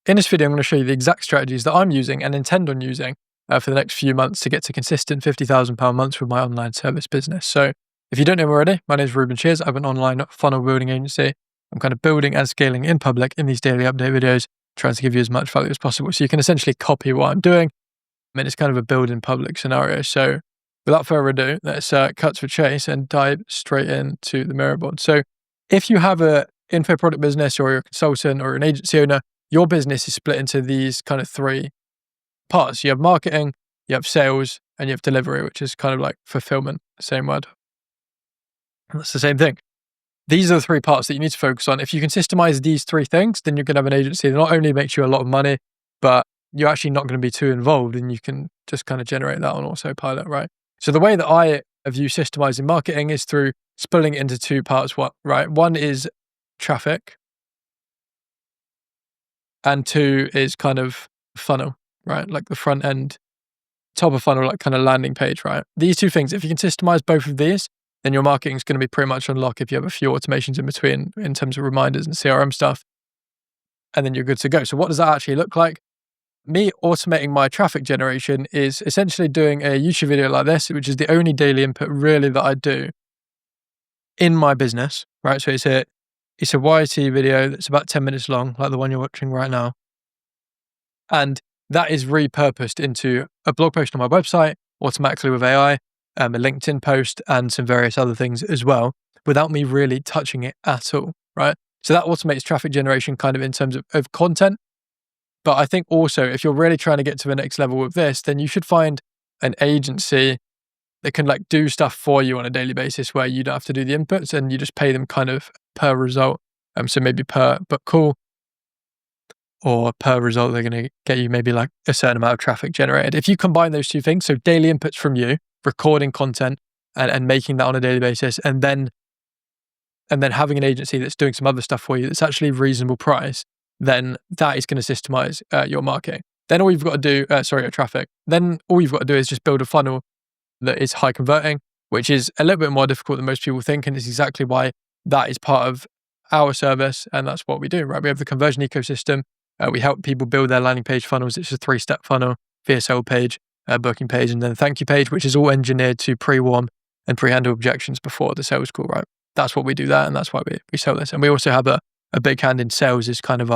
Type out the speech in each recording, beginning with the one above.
in this video, I'm going to show you the exact strategies that I'm using and intend on using for the next few months to get to consistent £50,000 months with my online service business. So if you don't know me already, my name is Reuben Shears. I have an online funnel building agency. I'm kind of building and scaling in public in these daily update videos, trying to give you as much value as possible. So you can essentially copy what I'm doing. I mean, it's kind of a build in public scenario. So without further ado, let's cut to the chase and dive straight into the mirror board. So if you have a info product business or you're a consultant or an agency owner, your business is split into these kind of three parts. You have marketing, you have sales, and you have delivery, which is kind of like fulfillment, same word. That's the same thing. These are the three parts that you need to focus on. If you can systemize these three things, then you're going to have an agency that not only makes you a lot of money, but you're actually not going to be too involved and you can just kind of generate that on autopilot, right? So the way that I view systemizing marketing is through splitting it into two parts, right? One is traffic and two is kind of funnel, right? Like the front end, top of funnel, like kind of landing page, right? These two things, if you can systemize both of these, then your marketing is going to be pretty much on lock if you have a few automations in between in terms of reminders and CRM stuff, and then you're good to go. So what does that actually look like? Me automating my traffic generation is essentially doing a YouTube video like this, which is the only daily input really that I do in my business, right? So it's a YT video that's about 10 minutes long, like the one you're watching right now. And that is repurposed into a blog post on my website automatically with AI, a LinkedIn post, and some various other things as well, without me really touching it at all, right? So that automates traffic generation kind of in terms of content. But I think also if you're really trying to get to the next level with this, then you should find an agency that can like do stuff for you on a daily basis where you don't have to do the inputs and you just pay them kind of per result. So maybe per book call or per result, they're going to get you maybe like a certain amount of traffic generated. If you combine those two things, so daily inputs from you, recording content and making that on a daily basis, and then having an agency that's doing some other stuff for you that's actually reasonable price, then that is going to systemize your marketing. Then all you've got to do, your traffic. Then all you've got to do is just build a funnel that is high converting, which is a little bit more difficult than most people think. And it's exactly why that is part of our service. And that's what we do, right? We have the conversion ecosystem. We help people build their landing page funnels. It's a 3-step funnel, VSL page, booking page, and then thank you page, which is all engineered to pre-warm and pre-handle objections before the sales call, right? That's what we do there. And that's why we sell this. And we also have a big hand in sales is kind of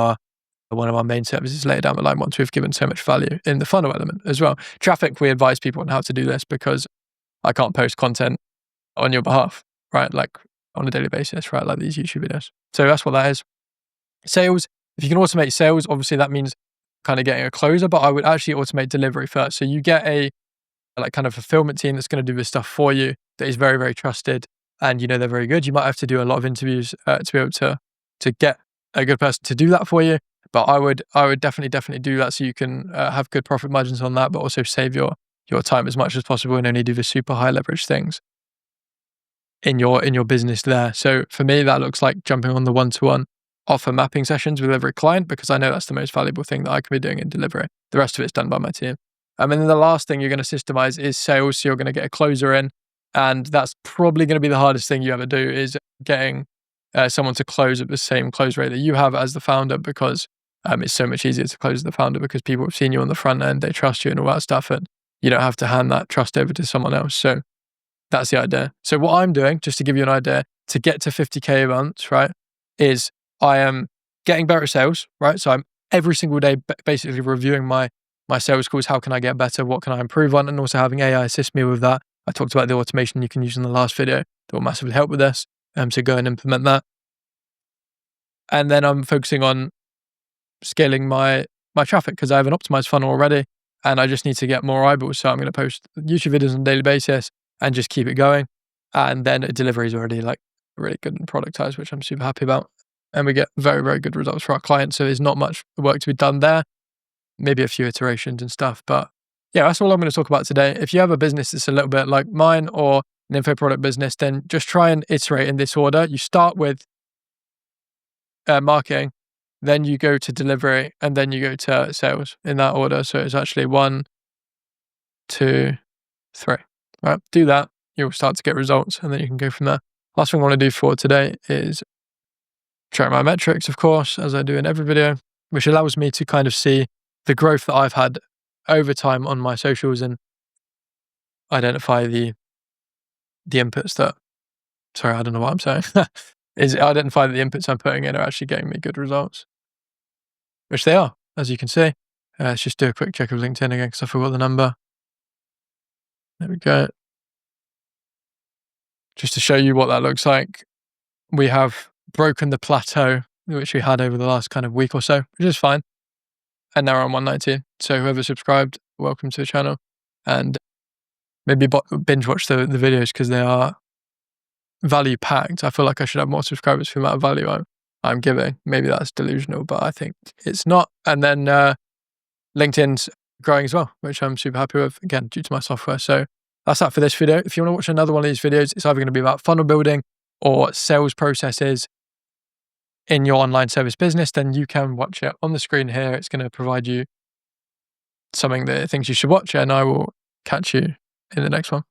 one of our main services later down the line once we've given so much value in the funnel element as well. Traffic, we advise people on how to do this because I can't post content on your behalf, right? Like on a daily basis, right? Like these YouTube videos. So that's what that is. Sales, if you can automate sales, obviously that means kind of getting a closer, but I would actually automate delivery first. So you get a like kind of fulfillment team that's going to do this stuff for you that is very, very trusted and you know they're very good. You might have to do a lot of interviews to be able to get a good person to do that for you. But I would definitely do that so you can have good profit margins on that, but also save your time as much as possible and only do the super high leverage things in your business there. So for me, that looks like jumping on the one-to-one offer mapping sessions with every client because I know that's the most valuable thing that I can be doing in delivery. The rest of it's done by my team. And then the last thing you're going to systemize is sales. So you're going to get a closer in, and that's probably going to be the hardest thing you ever do is getting someone to close at the same close rate that you have as the founder because it's so much easier to close as the founder because people have seen you on the front end, they trust you and all that stuff, and you don't have to hand that trust over to someone else. So that's the idea. So what I'm doing, just to give you an idea, to get to 50K a month, right, is I am getting better at sales, right? So I'm every single day basically reviewing my sales calls. How can I get better? What can I improve on? And also having AI assist me with that. I talked about the automation you can use in the last video that will massively help with this. So go and implement that. And then I'm focusing on scaling my traffic because I have an optimized funnel already and I just need to get more eyeballs. So I'm going to post YouTube videos on a daily basis and just keep it going. And then delivery is already like really good and productized, which I'm super happy about. And we get very, very good results for our clients. So there's not much work to be done there, maybe a few iterations and stuff. But yeah, that's all I'm going to talk about today. If you have a business that's a little bit like mine or an info product business, then just try and iterate in this order. You start with marketing, then you go to delivery, and then you go to sales in that order. So it's actually 1, 2, 3. Right? Do that. You'll start to get results, and then you can go from there. Last thing I want to do for today is track my metrics, of course, as I do in every video. which allows me to kind of see the growth that I've had over time on my socials and identify the inputs that, sorry, I don't know what I'm saying, is identify that the inputs I'm putting in are actually getting me good results, which they are, as you can see. Let's just do a quick check of LinkedIn again because I forgot the number. There we go. Just to show you what that looks like, we have broken the plateau which we had over the last kind of week or so, which is fine. And now we're on 190. So whoever subscribed, welcome to the channel. And maybe binge watch the videos because they are value packed. I feel like I should have more subscribers for the amount of value I'm giving. Maybe that's delusional, but I think it's not. And then LinkedIn's growing as well, which I'm super happy with, again, due to my software. So that's that for this video. If you want to watch another one of these videos, it's either going to be about funnel building or sales processes in your online service business, then you can watch it on the screen here. It's going to provide you something that thinks you should watch, and I will catch you in the next one.